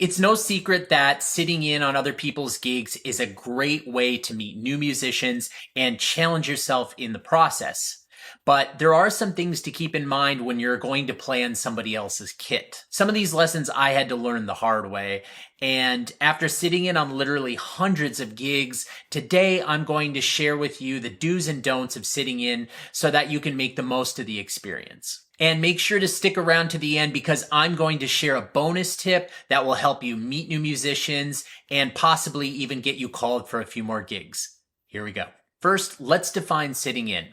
It's no secret that sitting in on other people's gigs is a great way to meet new musicians and challenge yourself in the process. But there are some things to keep in mind when you're going to play on somebody else's kit. Some of these lessons I had to learn the hard way. And after sitting in on literally hundreds of gigs, today I'm going to share with you the do's and don'ts of sitting in so that you can make the most of the experience. And make sure to stick around to the end because I'm going to share a bonus tip that will help you meet new musicians and possibly even get you called for a few more gigs. Here we go. First, let's define sitting in.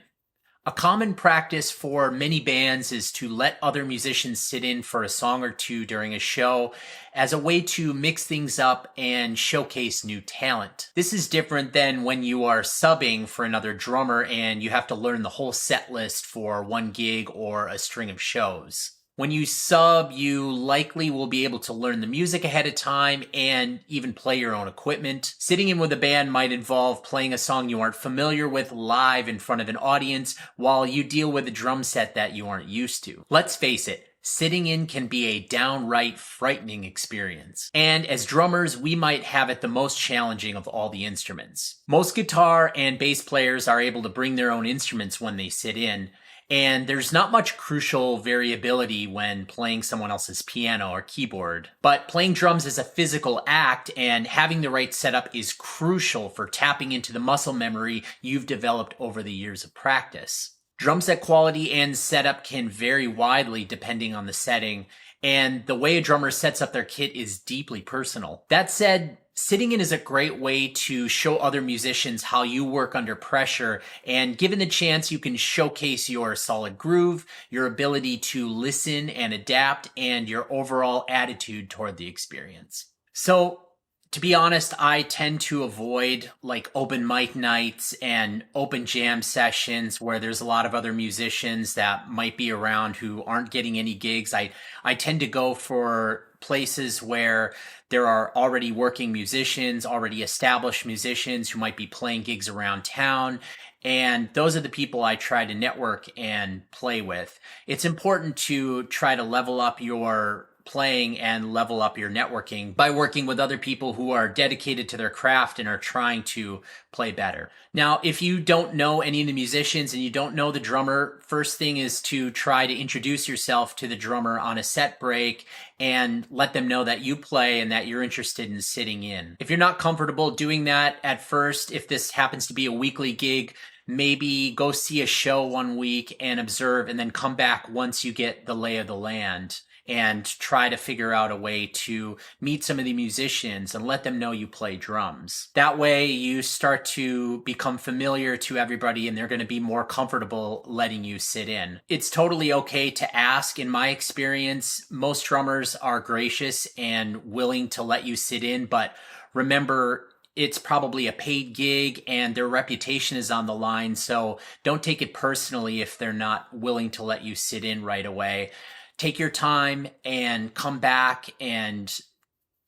A common practice for many bands is to let other musicians sit in for a song or two during a show as a way to mix things up and showcase new talent. This is different than when you are subbing for another drummer and you have to learn the whole set list for one gig or a string of shows. When you sub, you likely will be able to learn the music ahead of time and even play your own equipment. Sitting in with a band might involve playing a song you aren't familiar with live in front of an audience while you deal with a drum set that you aren't used to. Let's face it, sitting in can be a downright frightening experience. And as drummers, we might have it the most challenging of all the instruments. Most guitar and bass players are able to bring their own instruments when they sit in. And there's not much crucial variability when playing someone else's piano or keyboard. But playing drums is a physical act, and having the right setup is crucial for tapping into the muscle memory you've developed over the years of practice. Drum set quality and setup can vary widely depending on the setting, and the way a drummer sets up their kit is deeply personal. That said, sitting in is a great way to show other musicians how you work under pressure, and given the chance, you can showcase your solid groove, your ability to listen and adapt, and your overall attitude toward the experience. So, to be honest, I tend to avoid like open mic nights and open jam sessions where there's a lot of other musicians that might be around who aren't getting any gigs. I tend to go for places where there are already working musicians, already established musicians who might be playing gigs around town. And those are the people I try to network and play with. It's important to try to level up your playing and level up your networking by working with other people who are dedicated to their craft and are trying to play better. Now, if you don't know any of the musicians and you don't know the drummer, first thing is to try to introduce yourself to the drummer on a set break and let them know that you play and that you're interested in sitting in. If you're not comfortable doing that at first, if this happens to be a weekly gig, maybe go see a show one week and observe and then come back once you get the lay of the land and try to figure out a way to meet some of the musicians and let them know you play drums. That way you start to become familiar to everybody and they're going to be more comfortable letting you sit in. It's totally okay to ask. In my experience, most drummers are gracious and willing to let you sit in, but remember, it's probably a paid gig and their reputation is on the line, so don't take it personally if they're not willing to let you sit in right away. Take your time and come back and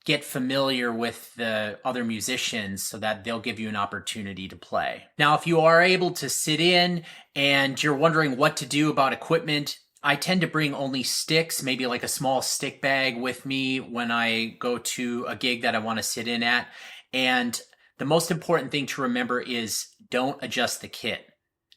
get familiar with the other musicians so that they'll give you an opportunity to play. Now, if you are able to sit in and you're wondering what to do about equipment, I tend to bring only sticks, maybe like a small stick bag with me when I go to a gig that I want to sit in at. And the most important thing to remember is don't adjust the kit.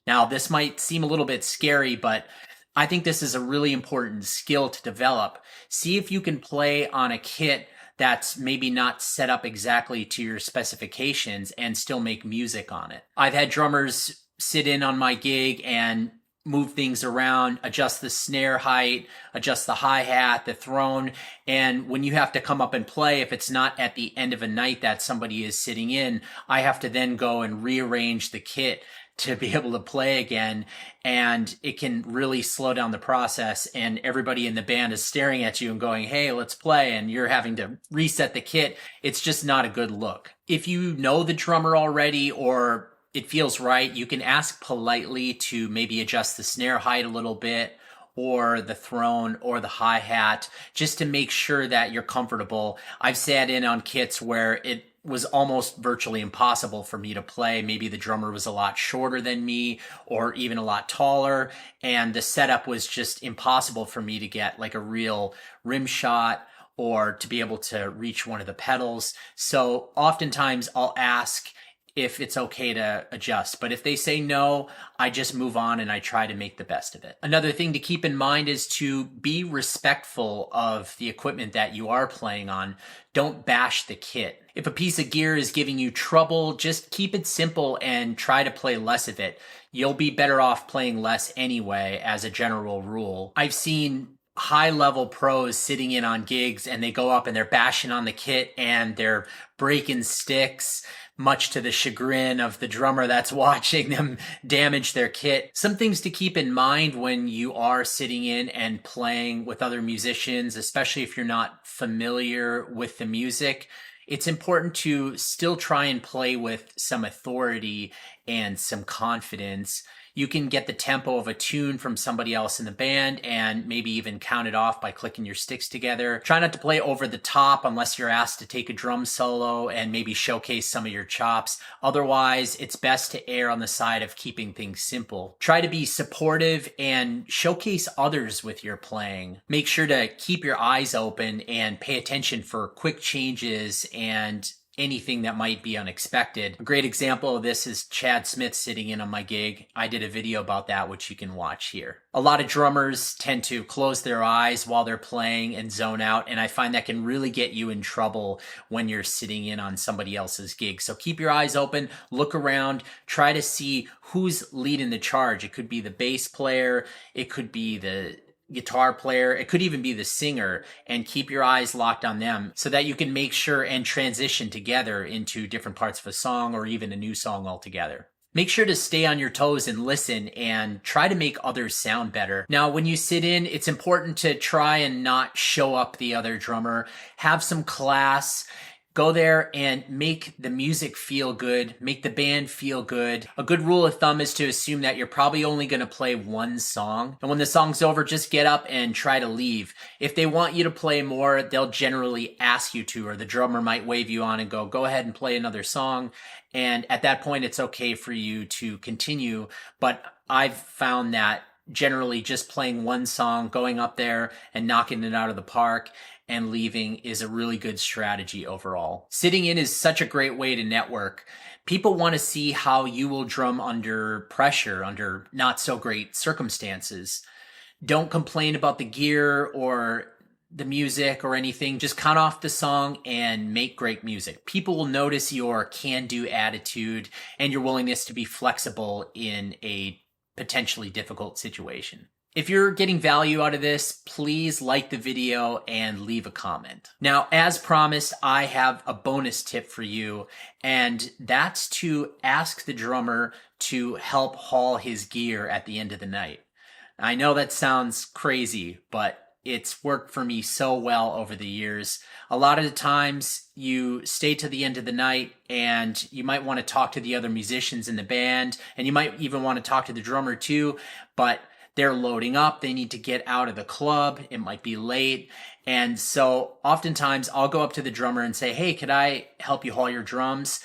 Now, this might seem a little bit scary, but I think this is a really important skill to develop. See if you can play on a kit that's maybe not set up exactly to your specifications and still make music on it. I've had drummers sit in on my gig and move things around, adjust the snare height, adjust the hi-hat, the throne. And when you have to come up and play, if it's not at the end of a night that somebody is sitting in, I have to then go and rearrange the kit to be able to play again, and it can really slow down the process, and everybody in the band is staring at you and going, hey, let's play, and you're having to reset the kit. It's just not a good look. If you know the drummer already or it feels right, you can ask politely to maybe adjust the snare height a little bit or the throne or the hi-hat just to make sure that you're comfortable. I've sat in on kits where it was almost virtually impossible for me to play. Maybe the drummer was a lot shorter than me or even a lot taller, and the setup was just impossible for me to get like a real rim shot or to be able to reach one of the pedals. So oftentimes I'll ask if it's okay to adjust. But if they say no, I just move on and I try to make the best of it. Another thing to keep in mind is to be respectful of the equipment that you are playing on. Don't bash the kit. If a piece of gear is giving you trouble, just keep it simple and try to play less of it. You'll be better off playing less anyway, as a general rule. I've seen high-level pros sitting in on gigs and they go up and they're bashing on the kit and they're breaking sticks, much to the chagrin of the drummer that's watching them damage their kit. Some things to keep in mind when you are sitting in and playing with other musicians, especially if you're not familiar with the music. It's important to still try and play with some authority and some confidence. You can get the tempo of a tune from somebody else in the band and maybe even count it off by clicking your sticks together. Try not to play over the top unless you're asked to take a drum solo and maybe showcase some of your chops. Otherwise, it's best to err on the side of keeping things simple. Try to be supportive and showcase others with your playing. Make sure to keep your eyes open and pay attention for quick changes and anything that might be unexpected. A great example of this is Chad Smith sitting in on my gig. I did a video about that, which you can watch here. A lot of drummers tend to close their eyes while they're playing and zone out, and I find that can really get you in trouble when you're sitting in on somebody else's gig. So keep your eyes open, look around, try to see who's leading the charge. It could be the bass player, it could be the guitar player, it could even be the singer, and keep your eyes locked on them so that you can make sure and transition together into different parts of a song or even a new song altogether. Make sure to stay on your toes and listen and try to make others sound better. Now, when you sit in, it's important to try and not show up the other drummer. Have some class. Go there and make the music feel good, make the band feel good. A good rule of thumb is to assume that you're probably only going to play one song. And when the song's over, just get up and try to leave. If they want you to play more, they'll generally ask you to, or the drummer might wave you on and go ahead and play another song. And at that point, it's okay for you to continue. But I've found that generally just playing one song, going up there and knocking it out of the park and leaving is a really good strategy overall. Sitting in is such a great way to network. People want to see how you will drum under pressure, under not so great circumstances. Don't complain about the gear or the music or anything. Just count off the song and make great music. People will notice your can-do attitude and your willingness to be flexible in a potentially difficult situation. If you're getting value out of this, please like the video and leave a comment. Now, as promised, I have a bonus tip for you, and that's to ask the drummer to help haul his gear at the end of the night. I know that sounds crazy, but it's worked for me so well over the years. A lot of the times you stay to the end of the night and you might want to talk to the other musicians in the band, and you might even want to talk to the drummer too, but they're loading up. They need to get out of the club. It might be late. And so oftentimes I'll go up to the drummer and say, hey, could I help you haul your drums?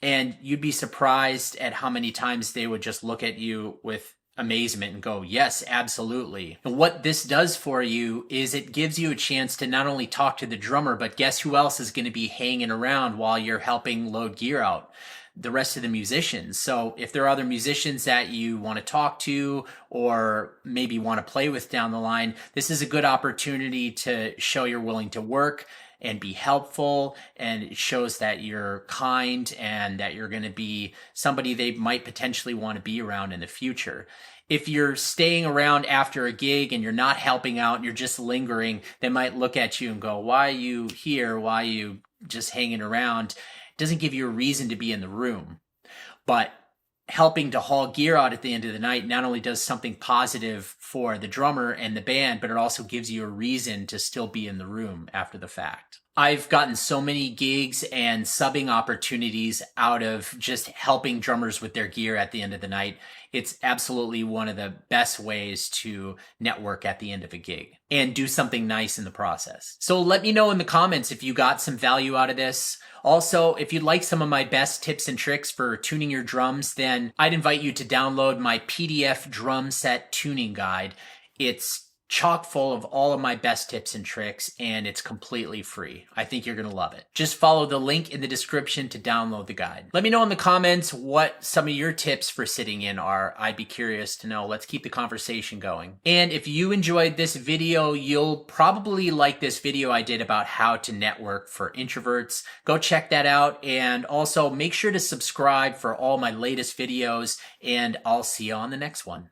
And you'd be surprised at how many times they would just look at you with amazement and go, yes, absolutely. And what this does for you is it gives you a chance to not only talk to the drummer, but guess who else is going to be hanging around while you're helping load gear out? The rest of the musicians. So if there are other musicians that you want to talk to or maybe want to play with down the line, this is a good opportunity to show you're willing to work and be helpful, and it shows that you're kind and that you're going to be somebody they might potentially want to be around in the future. If you're staying around after a gig and you're not helping out and you're just lingering, they might look at you and go, why are you here? Why are you just hanging around? Doesn't give you a reason to be in the room. But helping to haul gear out at the end of the night not only does something positive for the drummer and the band, but it also gives you a reason to still be in the room after the fact. I've gotten so many gigs and subbing opportunities out of just helping drummers with their gear at the end of the night. It's absolutely one of the best ways to network at the end of a gig and do something nice in the process. So let me know in the comments if you got some value out of this. Also, if you'd like some of my best tips and tricks for tuning your drums, then I'd invite you to download my PDF drum set tuning guide. It's chock full of all of my best tips and tricks, and it's completely free. I think you're going to love it. Just follow the link in the description to download the guide. Let me know in the comments what some of your tips for sitting in are. I'd be curious to know. Let's keep the conversation going. And if you enjoyed this video, you'll probably like this video I did about how to network for introverts. Go check that out, and also make sure to subscribe for all my latest videos, and I'll see you on the next one.